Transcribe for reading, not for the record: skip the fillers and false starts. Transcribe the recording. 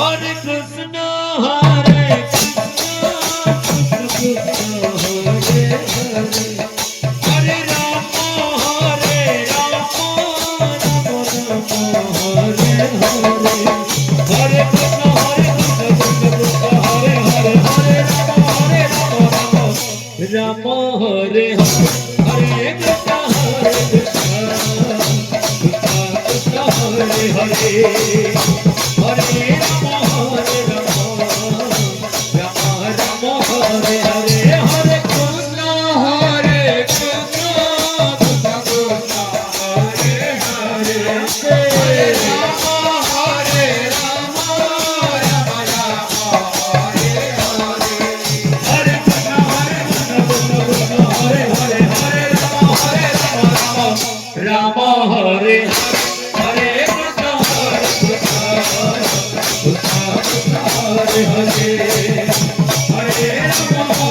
Hare Krishna, Hare Rama Hare Hare Krishna Krishna Hare Hare Hare Rama Hare Rama Rama Rama Hare Hare Hare Krishna Hare Krishna Krishna Krishna Hare Hare Hare Rama Hare Rama Rama Rama Hare Hare Hare Krishna Hare Rama Hare Hare Krishna Hare Krishna Hare Hare Hare Rama